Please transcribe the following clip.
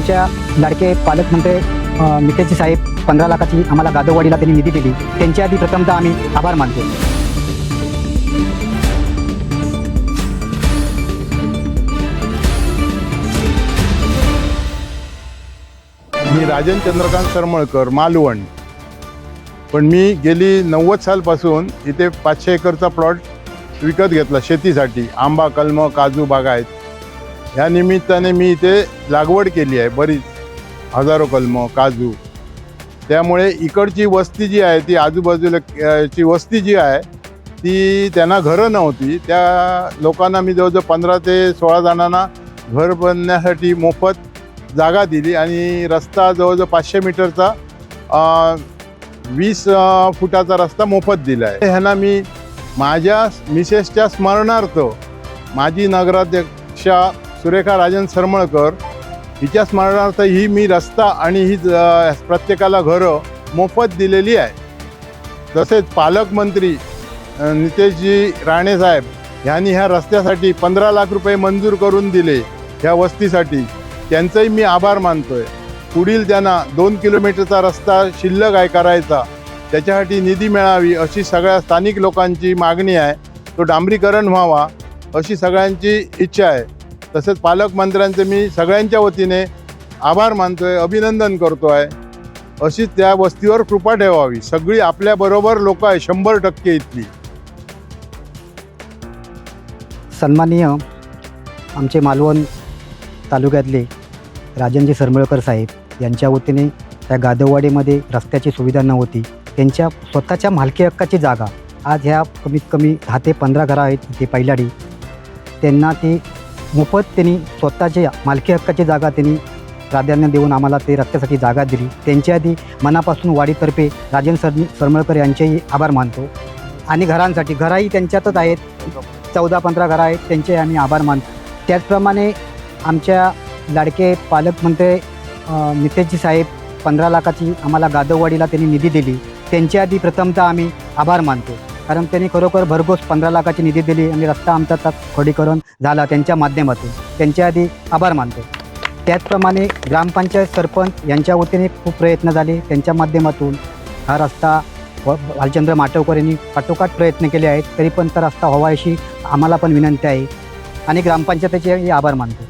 आमच्या लाडके पालकमंत्री नितेशजी साहेब 15 लाखाची आम्हाला गादोवाडीला त्यांनी निधी दिली, त्यांच्या आधी प्रथमतः आम्ही आभार मानतो. मी राजन चंद्रकांत सरमळकर, मालवण. पण मी गेली 90 सालपासून इथे 500 एकरचा प्लॉट विकत घेतला शेतीसाठी. आंबा, कलम, काजू बागायत. ह्या निमित्ताने मी इथे लागवड केली आहे बरीच, हजारो कलम, काजू. त्यामुळे इकडची वस्ती जी आहे ती आजूबाजूलाची वस्ती जी आहे ती त्यांना घरं नव्हती. त्या लोकांना मी जवळजवळ 15 ते 16 जणांना घर बांधण्यासाठी मोफत जागा दिली आणि रस्ता जवळजवळ 500 मीटरचा 20 फुटाचा रस्ता मोफत दिला आहे. ह्यांना मी माझ्या मिसेसच्या स्मरणार्थ माजी नगराध्यक्षा सुरेखा राजन सरमळकर हिच्या स्मरणार्थ ही मी रस्ता आणि ही प्रत्येकाला घरं मोफत दिलेली आहे. तसेच पालकमंत्री नितेशजी राणे साहेब यांनी ह्या रस्त्यासाठी 15 लाख रुपये मंजूर करून दिले ह्या वस्तीसाठी. त्यांचंही मी आभार मानतोय. पुढील त्यांना 2 किलोमीटरचा रस्ता शिल्लक आहे करायचा, त्याच्यासाठी निधी मिळावी अशी सगळ्या स्थानिक लोकांची मागणी आहे. तो डांबरीकरण व्हावा अशी सगळ्यांची इच्छा आहे. तसेच पालकमंत्र्यांचे मी सगळ्यांच्या वतीने आभार मानतोय, अभिनंदन करतो आहे. अशीच त्या वस्तीवर कृपा ठेवावी. सगळी आपल्याबरोबर लोक आहे 100% इथली. सन्माननीय आमचे मालवण तालुक्यातले राजनजी सरमळकर साहेब यांच्या वतीने त्या गादोवाडीमध्ये रस्त्याची सुविधा नव्हती. त्यांच्या स्वतःच्या मालकी हक्काची जागा, आज ह्या कमीत कमी 10 ते 15 घरं आहेत इथे पहिल्याडी, त्यांना ती मोफत त्यांनी स्वतःची मालकी हक्काची जागा त्यांनी प्राधान्य देऊन आम्हाला ते रस्त्यासाठी जागा दिली. त्यांच्या आधी मनापासून वाडीतर्फे राजन सरमळकर यांचेही आभार मानतो. आणि घरांसाठी घरंही त्यांच्यातच आहेत, 14-15 घरं आहेत, त्यांचे आम्ही आभार मानतो. त्याचप्रमाणे आमच्या लाडके पालकमंत्री नितेशजी साहेब 15 लाखाची आम्हाला गादोवाडीला त्यांनी निधी दिली, त्यांच्या आधी प्रथमतः आम्ही आभार मानतो. कारण त्यांनी खरोखर भरघोस 15 लाखाची निधी दिली आणि रस्ता आमचा खडीकरण झाला त्यांच्या माध्यमातून, त्यांच्या आधी आभार मानतो. त्याचप्रमाणे ग्रामपंचायत सरपंच यांच्या वतीने खूप प्रयत्न झाले, त्यांच्या माध्यमातून हा रस्ता भालचंद्र माटवकर यांनी पाठोपाठ प्रयत्न केले आहेत. तरी पण तो रस्ता व्हावा अशी आम्हाला पण विनंती आहे आणि ग्रामपंचायतीचे आभार मानतो.